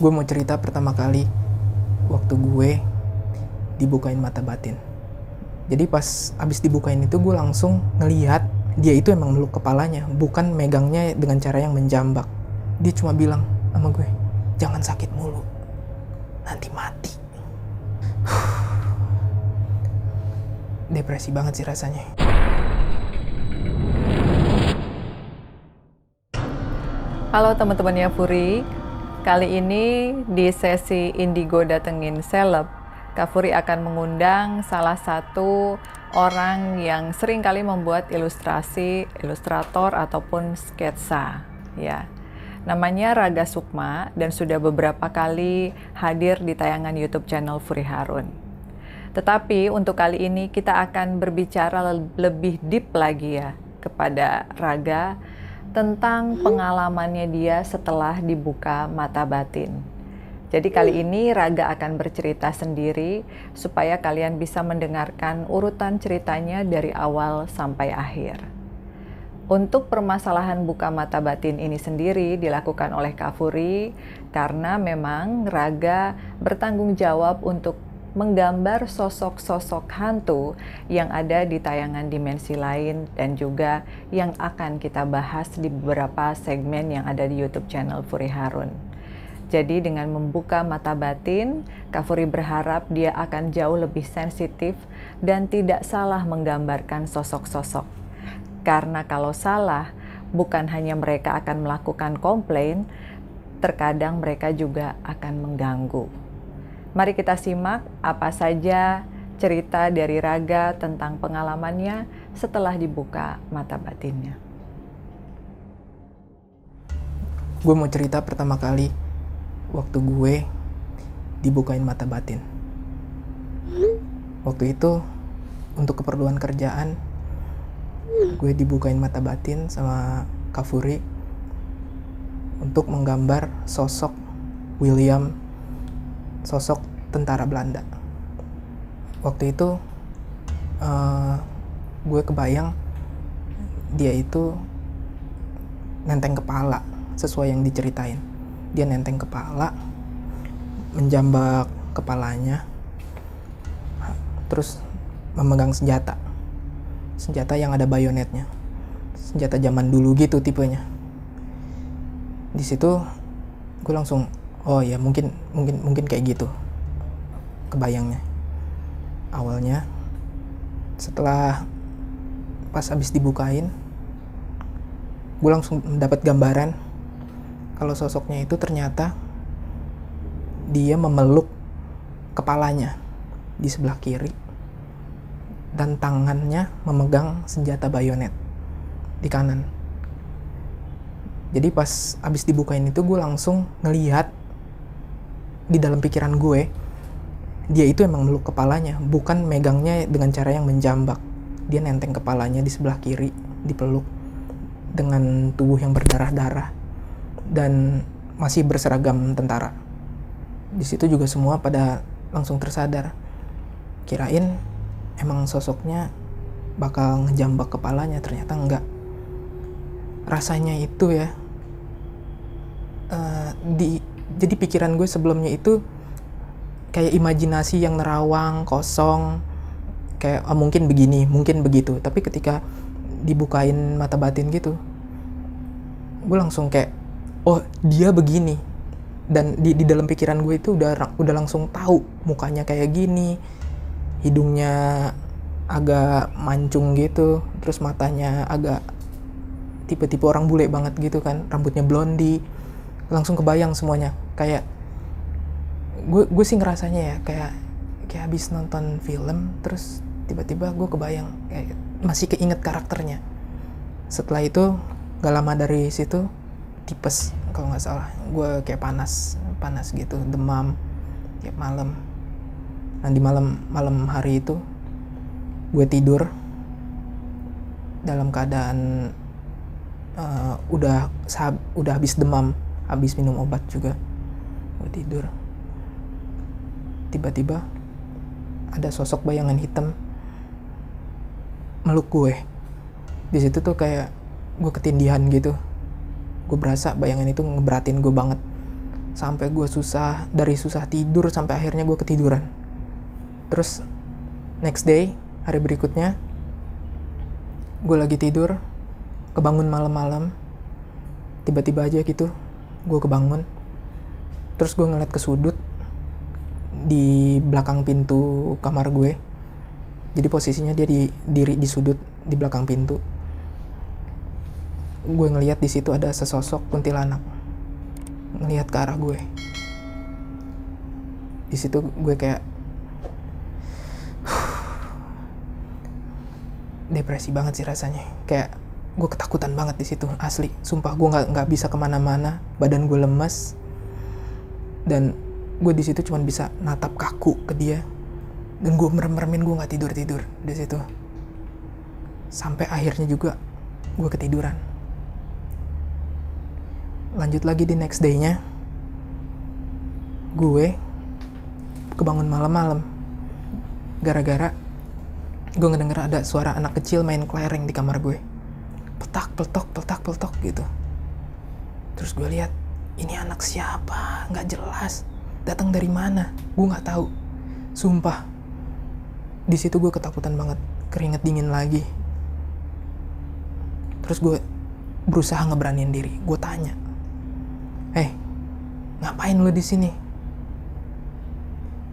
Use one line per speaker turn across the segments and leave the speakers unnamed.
Gue mau cerita pertama kali waktu gue dibukain mata batin. Jadi pas abis dibukain itu gue langsung ngelihat dia itu emang meluk kepalanya, bukan megangnya dengan cara yang menjambak. Dia cuma bilang sama gue, jangan sakit mulu, nanti mati. Depresi banget sih rasanya.
Halo teman-temannya Furi, kali ini di sesi Indigo Datengin Seleb, Kak Furi akan mengundang salah satu orang yang sering kali membuat ilustrasi, ilustrator ataupun sketsa, ya. Namanya Raga Sukma dan sudah beberapa kali hadir di tayangan YouTube channel Furi Harun. Tetapi untuk kali ini kita akan berbicara lebih deep lagi ya kepada Raga tentang pengalamannya dia setelah dibuka mata batin. Jadi kali ini Raga akan bercerita sendiri supaya kalian bisa mendengarkan urutan ceritanya dari awal sampai akhir. Untuk permasalahan buka mata batin ini sendiri dilakukan oleh Kak Furi karena memang Raga bertanggung jawab untuk menggambar sosok-sosok hantu yang ada di tayangan dimensi lain dan juga yang akan kita bahas di beberapa segmen yang ada di YouTube channel Furi Harun. Jadi dengan membuka mata batin, Kak Furi berharap dia akan jauh lebih sensitif dan tidak salah menggambarkan sosok-sosok. Karena kalau salah, bukan hanya mereka akan melakukan komplain, terkadang mereka juga akan mengganggu. Mari kita simak apa saja cerita dari Raga tentang pengalamannya setelah dibuka mata batinnya.
Gue mau cerita pertama kali waktu gue dibukain mata batin. Waktu itu untuk keperluan kerjaan gue dibukain mata batin sama Kak Furi untuk menggambar sosok William, sosok tentara Belanda. Waktu itu gue kebayang dia itu nenteng kepala sesuai yang diceritain. Dia nenteng kepala, menjambak kepalanya, terus memegang senjata yang ada bayonetnya, senjata zaman dulu gitu tipenya. Di situ gue langsung, oh ya mungkin kayak gitu kebayangnya awalnya. Setelah pas habis dibukain, gue langsung mendapat gambaran kalau sosoknya itu ternyata dia memeluk kepalanya di sebelah kiri dan tangannya memegang senjata bayonet di kanan. Jadi pas habis dibukain itu gue langsung ngelihat di dalam pikiran gue, dia itu emang meluk kepalanya, bukan megangnya dengan cara yang menjambak. Dia nenteng kepalanya di sebelah kiri, dipeluk dengan tubuh yang berdarah-darah dan masih berseragam tentara. Di situ juga semua pada langsung tersadar. Kirain emang sosoknya bakal ngejambak kepalanya, ternyata enggak. Rasanya itu ya, jadi pikiran gue sebelumnya itu kayak imajinasi yang nerawang, kosong, kayak mungkin begini, mungkin begitu. Tapi ketika dibukain mata batin gitu, gue langsung kayak, oh dia begini. Dan di dalam pikiran gue itu udah langsung tahu mukanya kayak gini, hidungnya agak mancung gitu, terus matanya agak tipe-tipe orang bule banget gitu kan, rambutnya blondi. Langsung kebayang semuanya. Kayak gue sih ngerasanya ya kayak habis nonton film terus tiba-tiba gue kebayang, kayak masih keinget karakternya. Setelah itu gak lama dari situ tipes kalau nggak salah, gue kayak panas gitu, demam tiap malam. Nah di malam hari itu gue tidur dalam keadaan udah habis demam, habis minum obat juga. Gue tidur, tiba-tiba ada sosok bayangan hitam meluk gue. Di situ tuh kayak gue ketindihan gitu. Gue berasa bayangan itu ngeberatin gue banget. sampai gue susah tidur sampai akhirnya gue ketiduran. Terus next day, hari berikutnya, gue lagi tidur, kebangun malam-malam, tiba-tiba aja gitu gue kebangun. Terus gue ngeliat ke sudut di belakang pintu kamar gue. Jadi posisinya dia diri di sudut di belakang pintu. Gue ngeliat di situ ada sesosok kuntilanak ngeliat ke arah gue. Di situ gue kayak depresi banget sih rasanya. Kayak gue ketakutan banget di situ, asli. Sumpah gue nggak bisa kemana-mana, badan gue lemes, dan gue di situ cuma bisa natap kaku ke dia, dan gue merem-meremin, gue nggak tidur di situ. Sampai akhirnya juga gue ketiduran. Lanjut lagi di next day-nya, gue kebangun malam-malam gara-gara gue ngedenger ada suara anak kecil main kelereng di kamar gue. Peltok gitu. Terus gue lihat, ini anak siapa? Nggak jelas. Datang dari mana? Gue nggak tahu. Sumpah. Di situ gue ketakutan banget, keringet dingin lagi. Terus gue berusaha ngeberaniin diri. Gue tanya, ngapain lu di sini?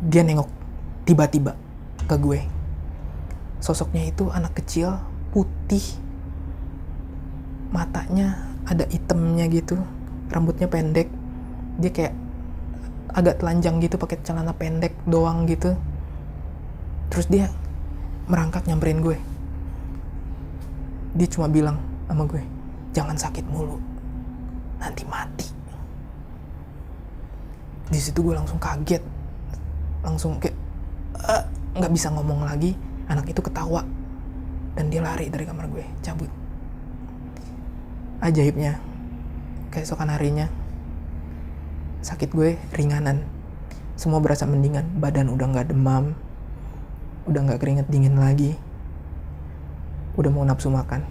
Dia nengok tiba-tiba ke gue. Sosoknya itu anak kecil, putih, matanya ada hitamnya gitu, rambutnya pendek, dia kayak agak telanjang gitu, pakai celana pendek doang gitu. Terus dia merangkak nyamperin gue. Dia cuma bilang sama gue, jangan sakit mulu, nanti mati. Di situ gue langsung kaget, langsung kayak nggak bisa ngomong lagi. Anak itu ketawa dan dia lari dari kamar gue, cabut. Ajaibnya, keesokan harinya sakit gue ringanan, semua berasa mendingan. Badan udah nggak demam, udah nggak keringet dingin lagi, udah mau nafsu makan.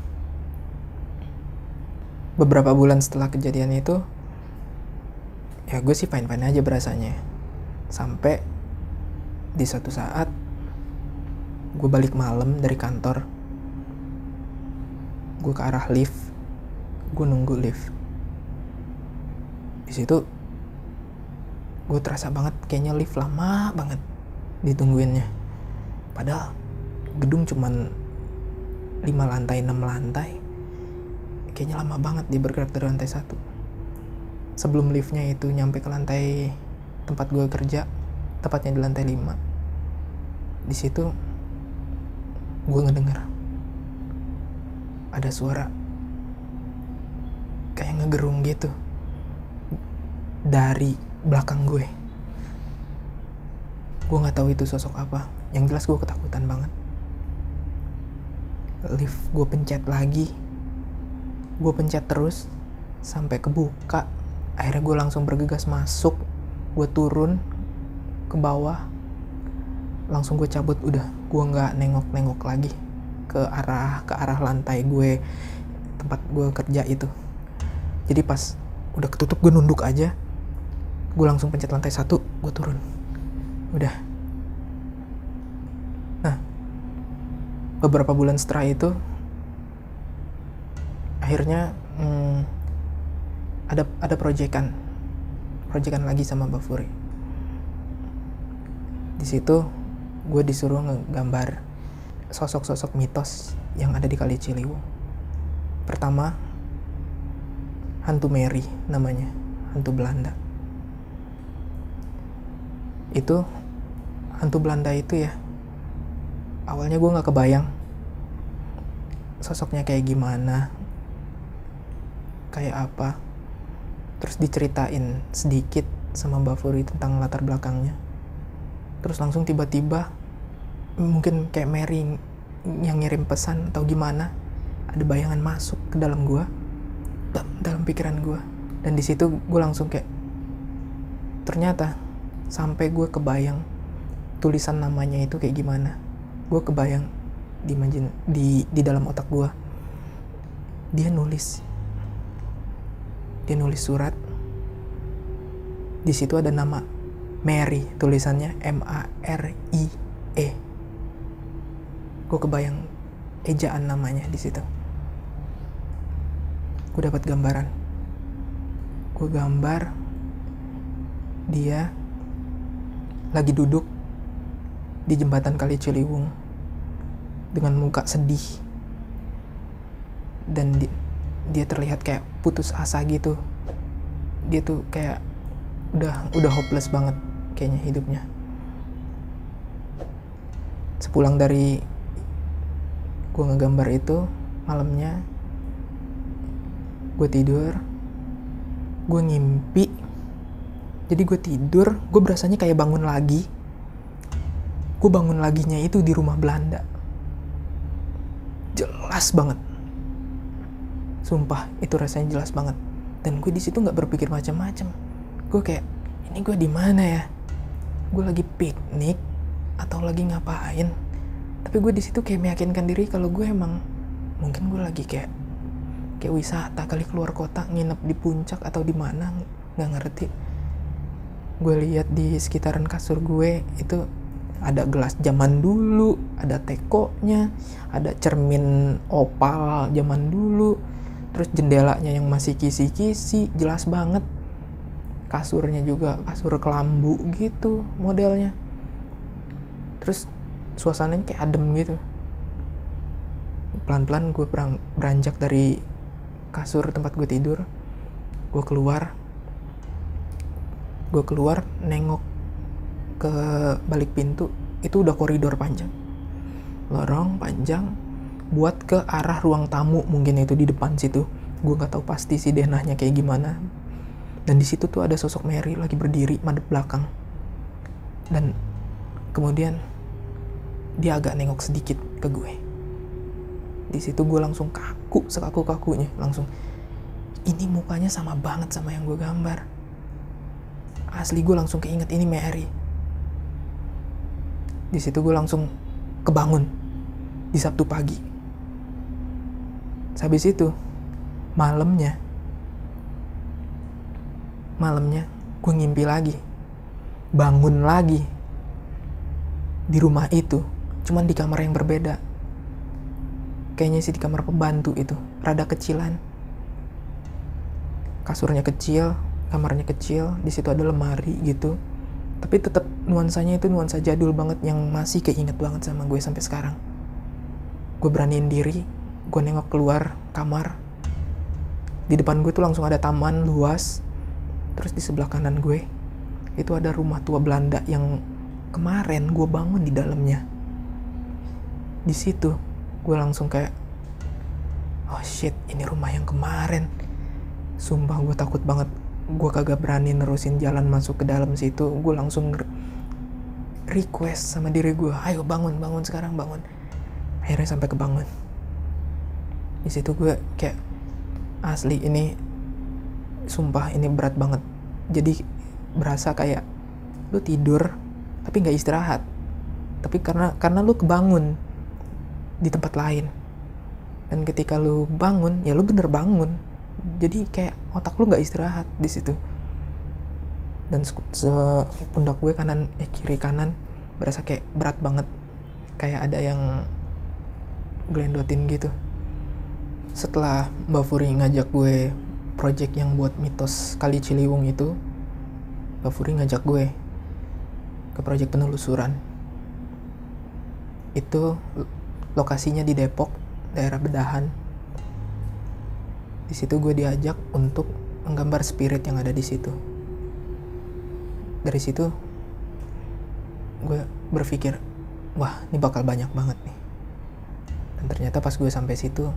Beberapa bulan setelah kejadian itu, ya gue sih fine-fine aja berasanya. Sampai di suatu saat gue balik malam dari kantor, gue ke arah lift, gue nunggu lift. Di situ gue terasa banget kayaknya lift lama banget ditungguinnya. Padahal gedung cuman 5 lantai, 6 lantai. Kayaknya lama banget dia bergerak dari lantai 1. Sebelum liftnya itu nyampe ke lantai tempat gue kerja, tepatnya di lantai 5. Di situ gue ngedenger ada suara kayak ngegerung gitu dari belakang gue. Gue nggak tahu itu sosok apa. Yang jelas gue ketakutan banget. Lift gue pencet lagi, gue pencet terus sampai kebuka. Akhirnya gue langsung bergegas masuk. Gue turun ke bawah, langsung gue cabut. Udah, gue nggak nengok lagi ke arah lantai gue, tempat gue kerja itu. Jadi pas udah ketutup, gue nunduk aja, gue langsung pencet lantai 1, gue turun. Udah. Nah, beberapa bulan setelah itu akhirnya ada proyekan lagi sama Mbak Furi. Di situ gue disuruh ngegambar sosok-sosok mitos yang ada di Kali Ciliwung. Pertama, hantu Mary namanya, hantu Belanda. Itu hantu Belanda itu ya, awalnya gue nggak kebayang sosoknya kayak gimana, kayak apa. Terus diceritain sedikit sama Mbak Furi tentang latar belakangnya. Terus langsung tiba-tiba, mungkin kayak Mary yang ngirim pesan atau gimana, ada bayangan masuk ke dalam gue, dalam pikiran gue. Dan di situ gue langsung kayak, ternyata sampai gue kebayang tulisan namanya itu kayak gimana. Gue kebayang di dalam otak gue, dia nulis surat Di situ ada nama Mary, tulisannya M-A-R-I-E. Gue kebayang ejaan namanya di situ. Gue dapat gambaran. Gue gambar dia lagi duduk di jembatan Kali Ciliwung dengan muka sedih, dan dia terlihat kayak putus asa gitu. Dia tuh kayak udah hopeless banget kayaknya hidupnya. Sepulang dari gue ngegambar itu, malamnya gue tidur, gue ngimpi. Jadi gue tidur, gue berasanya kayak bangun lagi. Gue bangun laginya itu di rumah Belanda. Jelas banget. Sumpah, itu rasanya jelas banget. Dan gue di situ nggak berpikir macam-macam. Gue kayak, ini gue di mana ya? Gue lagi piknik atau lagi ngapain? Tapi gue di situ kayak meyakinkan diri kalau gue emang mungkin gue lagi kayak wisata kali, keluar kota, nginep di puncak atau di mana, nggak ngerti. Gue lihat di sekitaran kasur gue itu ada gelas zaman dulu, ada tekonya, ada cermin opal zaman dulu, terus jendelanya yang masih kisi-kisi, jelas banget. Kasurnya juga kasur kelambu gitu modelnya. Terus suasananya kayak adem gitu. Pelan-pelan gue beranjak dari kasur tempat gue tidur. Gue keluar nengok ke balik pintu. Itu udah koridor panjang, lorong panjang buat ke arah ruang tamu, mungkin itu di depan situ. Gue nggak tahu pasti sih denahnya kayak gimana. Dan di situ tuh ada sosok Mary lagi berdiri madep belakang. Dan kemudian dia agak nengok sedikit ke gue. Di situ gue langsung kaku, sekaku-kakunya. Langsung, ini mukanya sama banget sama yang gue gambar. Asli gue langsung keinget ini Mary. Di situ gue langsung kebangun di Sabtu pagi. Habis itu malamnya gue ngimpi lagi, bangun lagi di rumah itu, cuman di kamar yang berbeda. Kayaknya sih di kamar pembantu itu, rada kecilan. Kasurnya kecil, kamarnya kecil, di situ ada lemari gitu. Tapi tetap nuansanya itu nuansa jadul banget yang masih keinget banget sama gue sampai sekarang. Gue beraniin diri, gue nengok keluar kamar. Di depan gue tuh langsung ada taman luas. Terus di sebelah kanan gue itu ada rumah tua Belanda yang kemarin gue bangun di dalamnya. Di situ gue langsung kayak, oh shit, ini rumah yang kemarin. Sumpah gue takut banget. Gue kagak berani nerusin jalan masuk ke dalam situ. Gue langsung request sama diri gue, ayo bangun sekarang, bangun. Akhirnya sampai kebangun. Di situ gue kayak, asli ini, sumpah ini berat banget. Jadi berasa kayak lu tidur tapi nggak istirahat. Tapi karena lu kebangun di tempat lain. Dan ketika lu bangun, ya lu bener bangun. Jadi kayak otak lu nggak istirahat di situ. Dan pundak gue kiri kanan berasa kayak berat banget, kayak ada yang gelendotin gitu. Setelah Mbak Furi ngajak gue project yang buat mitos Kali Ciliwung itu, Mbak Furi ngajak gue ke project penelusuran. Itu lokasinya di Depok, daerah Bedahan. Di situ gue diajak untuk menggambar spirit yang ada di situ. Dari situ gue berpikir, wah ini bakal banyak banget nih. Dan ternyata pas gue sampai situ,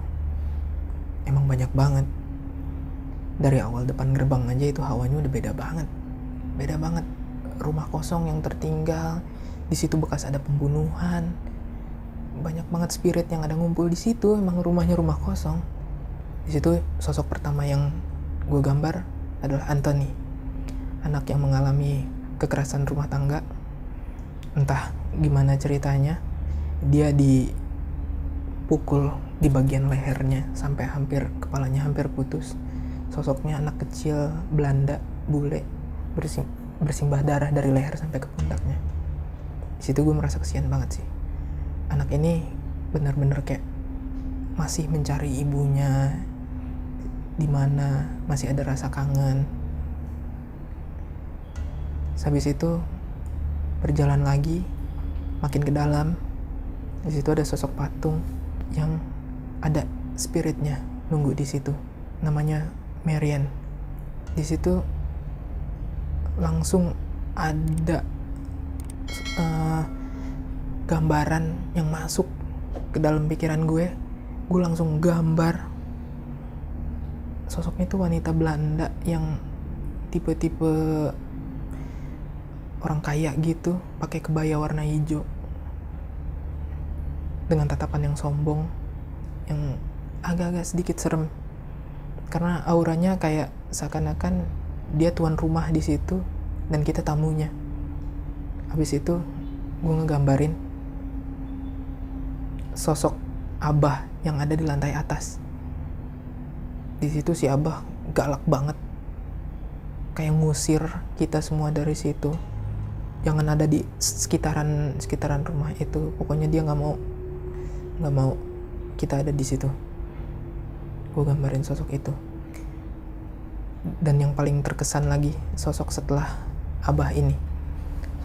emang banyak banget. Dari awal depan gerbang aja itu hawanya udah beda banget. Rumah kosong yang tertinggal. Di situ bekas ada pembunuhan. Banyak banget spirit yang ada ngumpul di situ. Emang rumahnya rumah kosong. Di situ sosok pertama yang gue gambar adalah Anthony, anak yang mengalami kekerasan rumah tangga. Entah gimana ceritanya, dia dipukul di bagian lehernya sampai kepalanya hampir putus. Sosoknya anak kecil Belanda, bule, bersimbah darah dari leher sampai ke pundaknya. Di situ gue merasa kesian banget sih. Anak ini benar-benar kayak masih mencari ibunya, di mana masih ada rasa kangen. Habis itu berjalan lagi, makin ke dalam. Di situ ada sosok patung yang ada spiritnya nunggu di situ. Namanya Marian. Di situ langsung ada gambaran yang masuk ke dalam pikiran gue langsung gambar sosoknya itu wanita Belanda yang tipe-tipe orang kaya gitu, pakai kebaya warna hijau dengan tatapan yang sombong, yang agak-agak sedikit serem karena auranya kayak seakan-akan dia tuan rumah di situ dan kita tamunya. Habis itu gue ngegambarin sosok Abah yang ada di lantai atas. Di situ si Abah galak banget, kayak ngusir kita semua dari situ. Jangan ada di sekitaran rumah itu. Pokoknya dia nggak mau kita ada di situ. Gue gambarin sosok itu. Dan yang paling terkesan lagi sosok setelah Abah ini,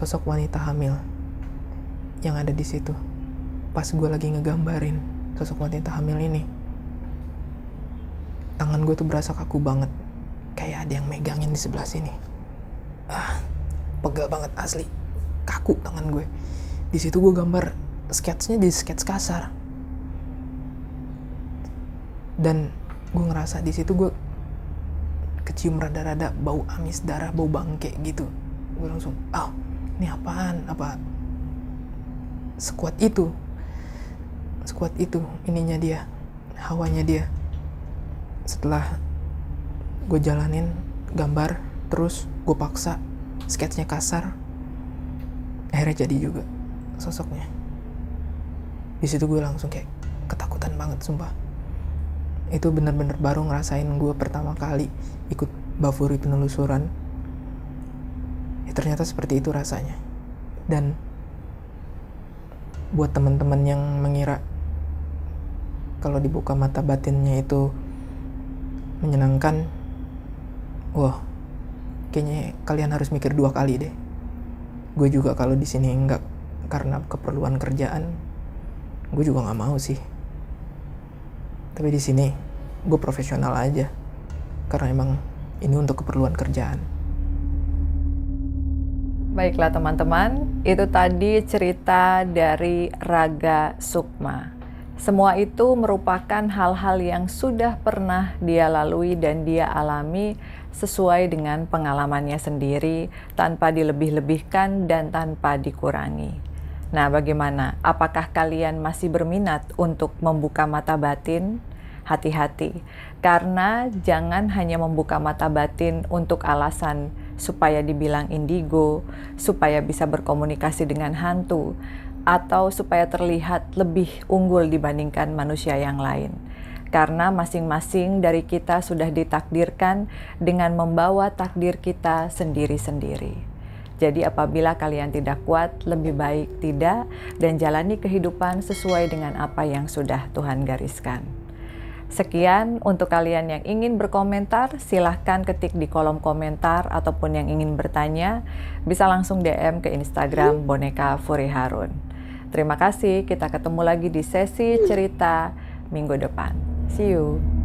sosok wanita hamil yang ada di situ. Pas gue lagi ngegambarin sosok wanita hamil ini, tangan gue tuh berasa kaku banget, kayak ada yang megangin di sebelah sini. Pegel banget asli, kaku tangan gue. Di situ gue gambar sketsnya di skets kasar, dan gue ngerasa di situ gue kecium rada-rada bau amis darah, bau bangke gitu. Gue langsung, ini apaan? Apa sekuat itu ininya dia, hawanya dia. Setelah gue jalanin gambar, terus gue paksa sketsnya kasar, akhirnya jadi juga sosoknya. Di situ gue langsung kayak ketakutan banget, sumpah. Itu bener-bener baru ngerasain gue pertama kali ikut Bafuri penelusuran. Ternyata seperti itu rasanya. Dan buat teman-teman yang mengira kalau dibuka mata batinnya itu menyenangkan, wah, kayaknya kalian harus mikir 2 kali deh. Gue juga kalau di sini enggak karena keperluan kerjaan, gue juga nggak mau sih. Tapi di sini gue profesional aja, karena emang ini untuk keperluan kerjaan.
Baiklah teman-teman, itu tadi cerita dari Raga Sukma. Semua itu merupakan hal-hal yang sudah pernah dia lalui dan dia alami sesuai dengan pengalamannya sendiri, tanpa dilebih-lebihkan dan tanpa dikurangi. Nah, bagaimana? Apakah kalian masih berminat untuk membuka mata batin? Hati-hati, karena jangan hanya membuka mata batin untuk alasan supaya dibilang indigo, supaya bisa berkomunikasi dengan hantu, atau supaya terlihat lebih unggul dibandingkan manusia yang lain. Karena masing-masing dari kita sudah ditakdirkan dengan membawa takdir kita sendiri-sendiri. Jadi apabila kalian tidak kuat, lebih baik tidak, dan jalani kehidupan sesuai dengan apa yang sudah Tuhan gariskan. Sekian untuk kalian yang ingin berkomentar, silahkan ketik di kolom komentar, ataupun yang ingin bertanya, bisa langsung DM ke Instagram Boneka Furi Harun. Terima kasih, kita ketemu lagi di sesi cerita minggu depan. See you!